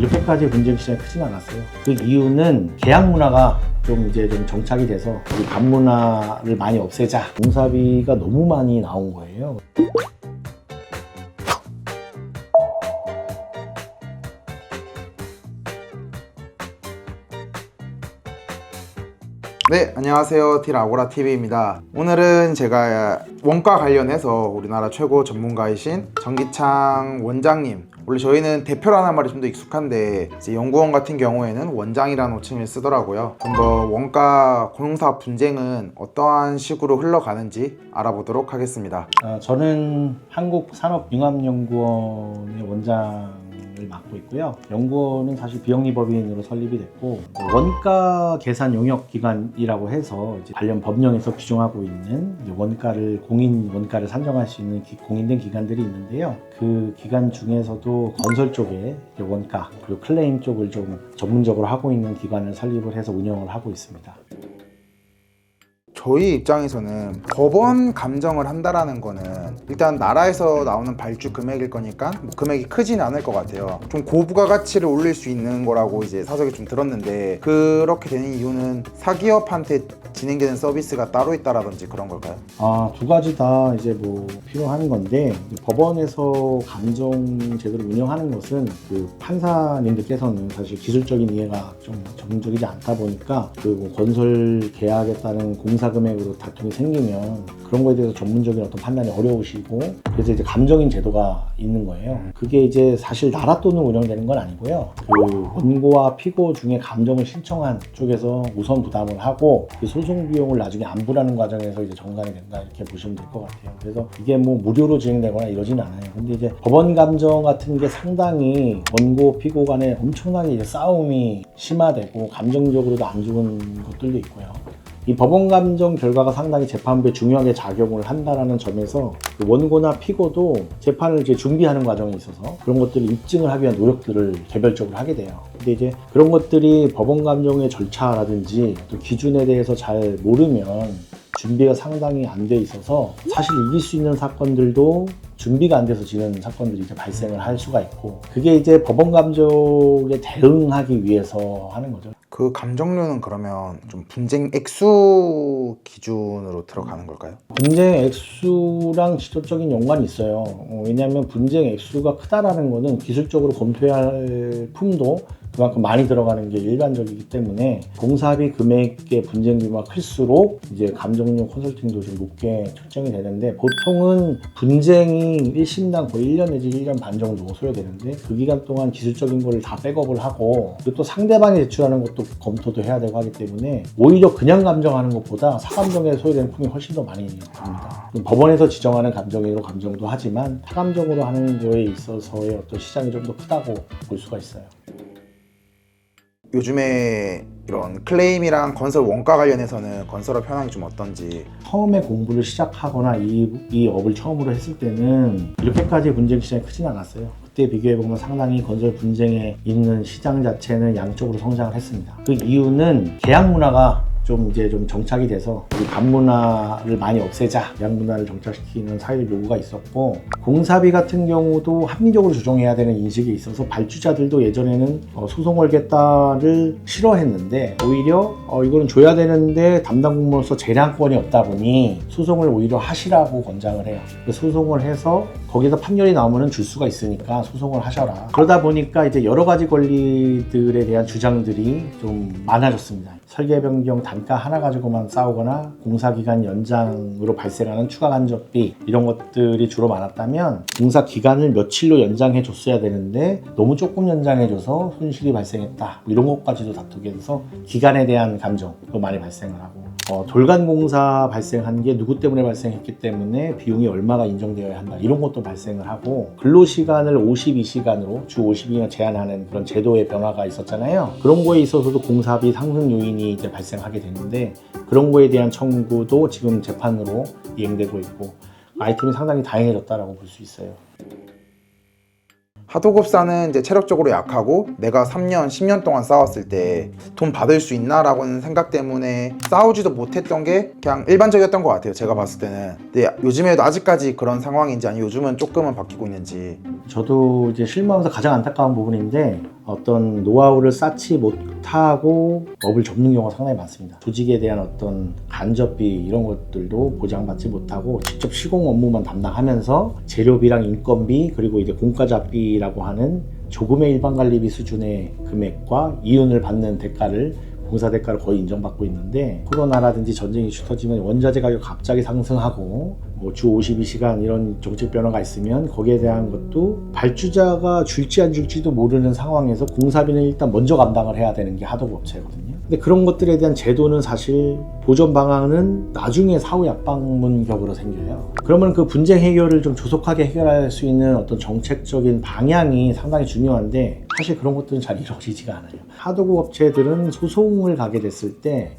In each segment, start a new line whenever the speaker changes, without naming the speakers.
이렇게까지 분쟁 시장이 크진 않았어요. 그 이유는 계약 문화가 좀 정착이 돼서 우리 간 문화를 많이 없애자. 공사비가 너무 많이 나온 거예요.
네, 안녕하세요. 딜아고라TV입니다. 오늘은 제가 원가 관련해서 우리나라 최고 전문가이신 정기창 원장님, 원래 저희는 대표라는 말이 좀 더 익숙한데 이제 연구원 같은 경우에는 원장이라는 호칭을 쓰더라고요. 좀 더 원가 공사 분쟁은 어떠한 식으로 흘러가는지 알아보도록 하겠습니다.
저는 한국산업융합연구원의 원장을 맡고 있고요. 연구원은 사실 비영리법인으로 설립이 됐고, 원가 계산 용역 기관이라고 해서 이제 관련 법령에서 규정하고 있는 원가를, 공인 원가를 산정할 수 있는 공인된 기관들이 있는데요. 그 기관 중에서도 건설 쪽에 원가 그리고 클레임 쪽을 좀 전문적으로 하고 있는 기관을 설립을 해서 운영을 하고 있습니다.
저희 입장에서는 법원 감정을 한다라는 거는 일단 나라에서 나오는 발주 금액일 거니까 뭐 금액이 크진 않을 것 같아요. 좀 고부가 가치를 올릴 수 있는 거라고 이제 사석에 좀 들었는데, 그렇게 되는 이유는 사기업한테 진행되는 서비스가 따로 있다라든지 그런 걸까요?
두 가지 다 이제 필요한 건데, 법원에서 감정 제도를 운영하는 것은 그 판사님들께서는 사실 기술적인 이해가 좀 전문적이지 않다 보니까 그 건설 계약에 따른 공사 금액으로 다툼이 생기면 그런 거에 대해서 전문적인 어떤 판단이 어려우시고, 그래서 이제 감정인 제도가 있는 거예요. 그게 이제 사실 나라 돈으로 운영되는 건 아니고요. 그 원고와 피고 중에 감정을 신청한 쪽에서 우선 부담을 하고 그 소송 비용을 나중에 안부라는 과정에서 이제 정산이 된다, 이렇게 보시면 될 것 같아요. 그래서 이게 무료로 진행되거나 이러진 않아요. 근데 이제 법원 감정 같은 게 상당히 원고 피고 간에 엄청나게 이제 싸움이 심화되고 감정적으로도 안 좋은 것들도 있고요. 이 법원 감정 결과가 상당히 재판부에 중요하게 작용을 한다는 점에서 원고나 피고도 재판을 이제 준비하는 과정에 있어서 그런 것들을 입증을 하기 위한 노력들을 개별적으로 하게 돼요. 근데 이제 그런 것들이 법원 감정의 절차라든지 또 기준에 대해서 잘 모르면 준비가 상당히 안 돼 있어서 사실 이길 수 있는 사건들도 준비가 안 돼서 지는 사건들이 이제 발생을 할 수가 있고, 그게 이제 법원 감정에 대응하기 위해서 하는 거죠.
그 감정료는 그러면 좀 분쟁 액수 기준으로 들어가는 걸까요?
분쟁 액수랑 직접적인 연관이 있어요. 왜냐하면 분쟁 액수가 크다라는 거는 기술적으로 검토해야 할 품도 그만큼 많이 들어가는 게 일반적이기 때문에 공사비 금액의 분쟁 규모가 클수록 이제 감정용 컨설팅도 좀 높게 책정이 되는데, 보통은 분쟁이 1심당 거의 1년 내지 1년 반 정도 소요되는데, 그 기간 동안 기술적인 거를 다 백업을 하고 그리고 또 상대방이 제출하는 것도 검토도 해야 되고 하기 때문에 오히려 그냥 감정하는 것보다 사감정에 소요되는 품이 훨씬 더 많이 듭니다. 법원에서 지정하는 감정으로 감정도 하지만 사감정으로 하는 거에 있어서의 어떤 시장이 좀 더 크다고 볼 수가 있어요.
요즘에 이런 클레임이랑 건설 원가 관련해서는 건설업 현황이 좀 어떤지.
처음에 공부를 시작하거나 이 업을 처음으로 했을 때는 이렇게까지 분쟁 시장이 크진 않았어요. 그때 비교해보면 상당히 건설 분쟁에 있는 시장 자체는 양쪽으로 성장을 했습니다. 그 이유는 계약 문화가 좀 정착이 돼서 우리 간 문화를 많이 없애자, 계약 문화를 정착시키는 사회적 요구가 있었고, 공사비 같은 경우도 합리적으로 조정해야 되는 인식이 있어서 발주자들도 예전에는 소송 걸겠다를 싫어했는데, 오히려 이거는 줘야 되는데 담당 공무원으로서 재량권이 없다 보니 소송을 오히려 하시라고 권장을 해요. 소송을 해서 거기서 판결이 나오면 줄 수가 있으니까 소송을 하셔라. 그러다 보니까 이제 여러 가지 권리들에 대한 주장들이 좀 많아졌습니다. 설계 변경 단가 하나 가지고만 싸우거나 공사기간 연장으로 발생하는 추가 간접비, 이런 것들이 주로 많았다면, 공사 기간을 며칠로 연장해 줬어야 되는데 너무 조금 연장해 줘서 손실이 발생했다, 이런 것까지도 다투게 돼서 기간에 대한 감정도 많이 발생을 하고, 돌간 공사 발생한 게 누구 때문에 발생했기 때문에 비용이 얼마가 인정되어야 한다, 이런 것도 발생을 하고, 근로시간을 52시간으로 주 52시간 제한하는 그런 제도의 변화가 있었잖아요. 그런 거에 있어서도 공사비 상승 요인이 이제 발생하게 되는데, 그런 거에 대한 청구도 지금 재판으로 이행되고 있고, 아이템이 상당히 다양해졌다라고 볼 수 있어요.
하도급사는 이제 체력적으로 약하고 내가 3년, 10년 동안 싸웠을 때 돈 받을 수 있나라고는 생각 때문에 싸우지도 못했던 게 그냥 일반적이었던 것 같아요, 제가 봤을 때는. 근데 요즘에도 아직까지 그런 상황인지, 아니면 요즘은 조금은 바뀌고 있는지.
저도 이제 실무하면서 가장 안타까운 부분인데, 어떤 노하우를 쌓지 못하고 업을 접는 경우가 상당히 많습니다. 조직에 대한 어떤 간접비 이런 것들도 보장받지 못하고 직접 시공 업무만 담당하면서 재료비랑 인건비 그리고 이제 공과자비라고 하는 조금의 일반관리비 수준의 금액과 이윤을 받는 대가를 공사 대가를 거의 인정받고 있는데 코로나라든지 전쟁이 이슈 터지면 원자재 가격 갑자기 상승하고 뭐 주 52시간 이런 정책 변화가 있으면 거기에 대한 것도 발주자가 줄지 안 줄지도 모르는 상황에서 공사비는 일단 먼저 감당을 해야 되는 게 하도급 업체거든요. 근데 그런 것들에 대한 제도는 사실 보전 방안은 나중에 사후 약방문격으로 생겨요. 그러면 그 분쟁 해결을 좀 조속하게 해결할 수 있는 어떤 정책적인 방향이 상당히 중요한데 사실 그런 것들은 잘 이루어지지가 않아요. 하도급 업체들은 소송을 가게 됐을 때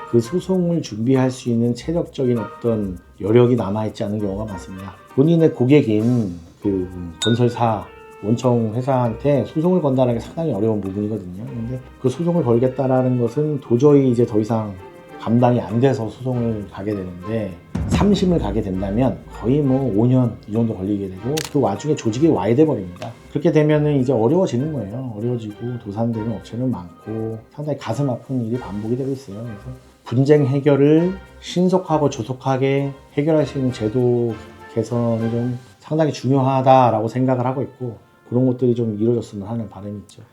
그 소송을 준비할 수 있는 체력적인 어떤 여력이 남아있지 않은 경우가 많습니다. 본인의 고객인 그 건설사, 원청 회사한테 소송을 건다는 게 상당히 어려운 부분이거든요. 근데 그 소송을 걸겠다라는 것은 도저히 이제 더 이상 감당이 안 돼서 소송을 가게 되는데 3심을 가게 된다면 거의 뭐 5년 이 정도 걸리게 되고 그 와중에 조직이 와해돼 버립니다. 그렇게 되면은 이제 어려워지는 거예요. 어려워지고 도산되는 업체는 많고 상당히 가슴 아픈 일이 반복이 되고 있어요. 그래서 분쟁 해결을 신속하고 조속하게 해결할 수 있는 제도 개선이 좀 상당히 중요하다라고 생각을 하고 있고 그런 것들이 좀 이루어졌으면 하는 바람이 있죠.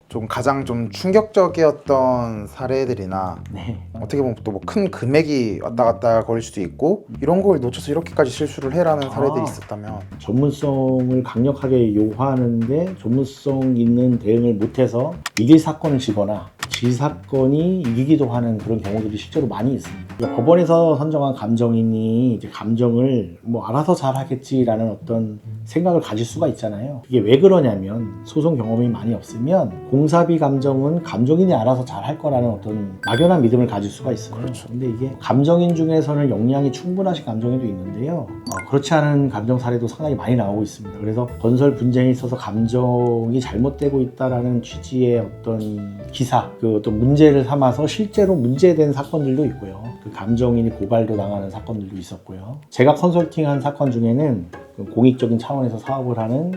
좀 가장 좀 충격적이었던 사례들이나
네.
어떻게 보면 또 뭐 큰 금액이 왔다 갔다 거릴 수도 있고 이런 걸 놓쳐서 이렇게까지 실수를 해라는 사례들이 있었다면
전문성을 강력하게 요구하는데 전문성 있는 대응을 못해서 이길 사건을 지거나 질 사건이 이기기도 하는 그런 경우들이 실제로 많이 있습니다. 그러니까 법원에서 선정한 감정인이 이제 감정을 뭐 알아서 잘 하겠지라는 어떤 생각을 가질 수가 있잖아요. 이게 왜 그러냐면 소송 경험이 많이 없으면 공사비 감정은 감정인이 알아서 잘 할 거라는 어떤 막연한 믿음을 가질 수가 있어요.
그렇죠.
근데 이게 감정인 중에서는 역량이 충분하신 감정인도 있는데요. 그렇지 않은 감정 사례도 상당히 많이 나오고 있습니다. 그래서 건설 분쟁에 있어서 감정이 잘못되고 있다라는 취지의 어떤 기사, 그 어떤 문제를 삼아서 실제로 문제된 사건들도 있고요. 그 감정인이 고발도 당하는 사건들도 있었고요. 제가 컨설팅한 사건 중에는 공익적인 차원에서 사업을 하는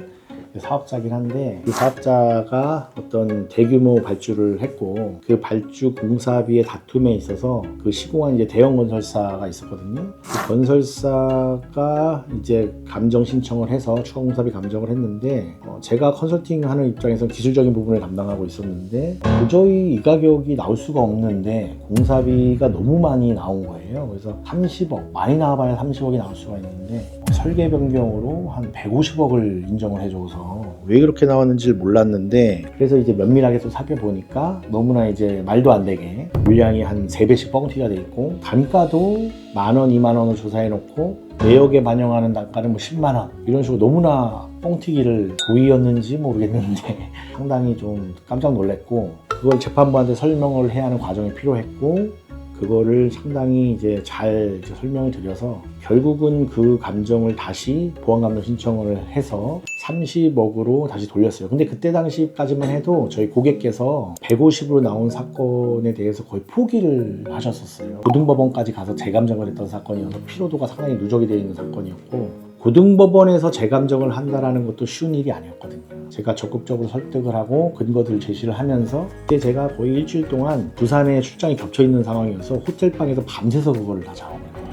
사업자긴 한데 그 사업자가 어떤 대규모 발주를 했고 그 발주 공사비의 다툼에 있어서 그 시공한 이제 대형 건설사가 있었거든요. 그 건설사가 이제 감정 신청을 해서 추가 공사비 감정을 했는데 제가 컨설팅하는 입장에서 기술적인 부분을 담당하고 있었는데 도저히 이 가격이 나올 수가 없는데 공사비가 너무 많이 나온 거예요. 그래서 30억 많이 나와봐야 30억이 나올 수가 있는데 설계 변경으로 한 150억을 인정을 해줘서 왜 그렇게 나왔는지 몰랐는데 그래서 이제 면밀하게 또 살펴보니까 너무나 이제 말도 안 되게 물량이 한 3배씩 뻥튀기가 돼 있고 단가도 10,000원, 20,000원을 조사해놓고 내역에 반영하는 단가는 뭐 10만원 이런 식으로 너무나 뻥튀기를 고의였는지 모르겠는데 상당히 좀 깜짝 놀랐고 그걸 재판부한테 설명을 해야 하는 과정이 필요했고 그거를 상당히 이제 잘 설명을 드려서 결국은 그 감정을 다시 보완감정 신청을 해서 30억으로 다시 돌렸어요. 근데 그때 당시까지만 해도 저희 고객께서 150으로 나온 사건에 대해서 거의 포기를 하셨었어요. 고등법원까지 가서 재감정을 했던 사건이어서 피로도가 상당히 누적이 되어 있는 사건이었고 고등법원에서 재감정을 한다는 것도 쉬운 일이 아니었거든요. 제가 적극적으로 설득을 하고 근거들을 제시를 하면서 그때 제가 거의 일주일 동안 부산에 출장이 겹쳐있는 상황이어서 호텔방에서 밤새서 그거를 다 작업했거든요.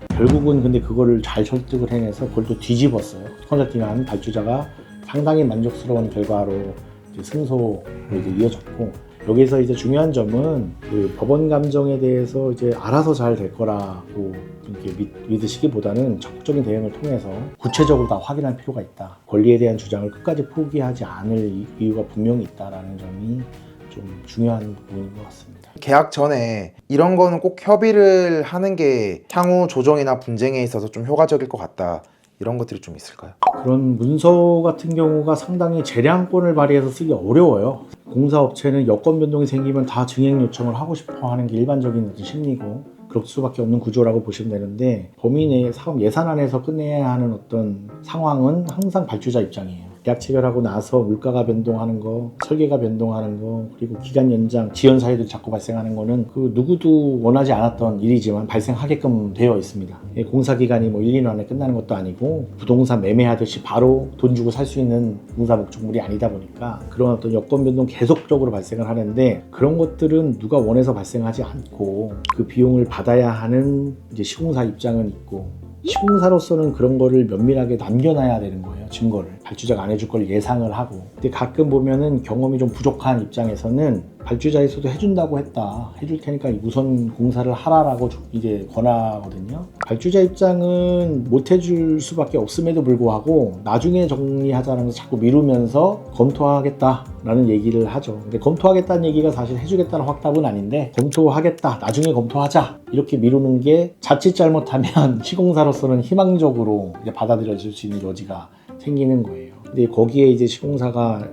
결국은 근데 그거를 잘 설득을 해내서 그걸 또 뒤집었어요. 컨설팅한 발주자가 상당히 만족스러운 결과로 이제 승소로 이제 이어졌고 여기서 이제 중요한 점은 그 법원 감정에 대해서 이제 알아서 잘 될 거라고 이렇게 믿으시기보다는 적극적인 대응을 통해서 구체적으로 다 확인할 필요가 있다. 권리에 대한 주장을 끝까지 포기하지 않을 이유가 분명히 있다라는 점이 좀 중요한 부분인 것 같습니다.
계약 전에 이런 거는 꼭 협의를 하는 게 향후 조정이나 분쟁에 있어서 좀 효과적일 것 같다. 이런 것들이 좀 있을까요?
그런 문서 같은 경우가 상당히 재량권을 발휘해서 쓰기 어려워요. 공사업체는 여건 변동이 생기면 다 증액 요청을 하고 싶어 하는 게 일반적인 심리고 그럴 수밖에 없는 구조라고 보시면 되는데 범위 내 사업 예산 안에서 끝내야 하는 어떤 상황은 항상 발주자 입장이에요. 계약 체결하고 나서 물가가 변동하는 거, 설계가 변동하는 거, 그리고 기간 연장, 지연 사유도 자꾸 발생하는 거는 그 누구도 원하지 않았던 일이지만 발생하게끔 되어 있습니다. 공사 기간이 뭐 1, 2년 안에 끝나는 것도 아니고 부동산 매매하듯이 바로 돈 주고 살 수 있는 공사 목적물이 아니다 보니까 그런 어떤 여건 변동 계속적으로 발생을 하는데, 그런 것들은 누가 원해서 발생하지 않고 그 비용을 받아야 하는 이제 시공사 입장은 있고, 시공사로서는 그런 거를 면밀하게 남겨놔야 되는 거예요. 증거를 발주자가 안 해줄 걸 예상을 하고. 근데 가끔 보면은 경험이 좀 부족한 입장에서는 발주자에서도 해준다고 했다, 해줄 테니까 우선 공사를 하라라고 이제 권하거든요. 발주자 입장은 못 해줄 수밖에 없음에도 불구하고 나중에 정리하자면서 자꾸 미루면서 검토하겠다라는 얘기를 하죠. 근데 검토하겠다는 얘기가 사실 해주겠다는 확답은 아닌데, 검토하겠다, 나중에 검토하자 이렇게 미루는 게 자칫 잘못하면 시공사로서는 희망적으로 이제 받아들여질 수 있는 여지가 생기는 거예요. 근데 거기에 이제 시공사가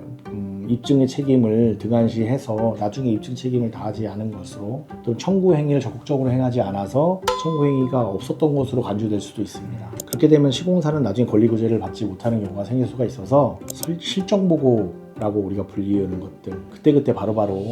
입증의 책임을 등한시해서 나중에 입증 책임을 다하지 않은 것으로, 또 청구 행위를 적극적으로 행하지 않아서 청구 행위가 없었던 것으로 간주될 수도 있습니다. 그렇게 되면 시공사는 나중에 권리구제를 받지 못하는 경우가 생길 수가 있어서 실정보고라고 우리가 불리우는 것들, 그때그때 바로바로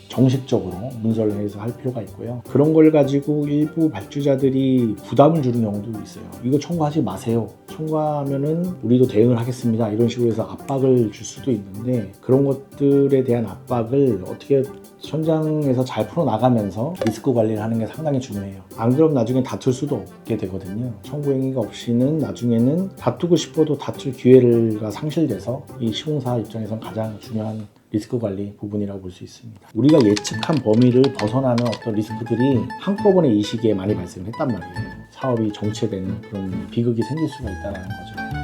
정식적으로 문서를 해서 할 필요가 있고요. 그런 걸 가지고 일부 발주자들이 부담을 주는 경우도 있어요. 이거 청구하지 마세요, 청구하면은 우리도 대응을 하겠습니다, 이런 식으로 해서 압박을 줄 수도 있는데, 그런 것들에 대한 압박을 어떻게 현장에서 잘 풀어나가면서 리스크 관리를 하는 게 상당히 중요해요. 안 그러면 나중에 다툴 수도 없게 되거든요. 청구 행위가 없이는 나중에는 다투고 싶어도 다툴 기회가 상실돼서 이 시공사 입장에선 가장 중요한 리스크 관리 부분이라고 볼 수 있습니다. 우리가 예측한 범위를 벗어나는 어떤 리스크들이 한꺼번에 이 시기에 많이 발생을 했단 말이에요. 사업이 정체되는 그런 비극이 생길 수가 있다는 거죠.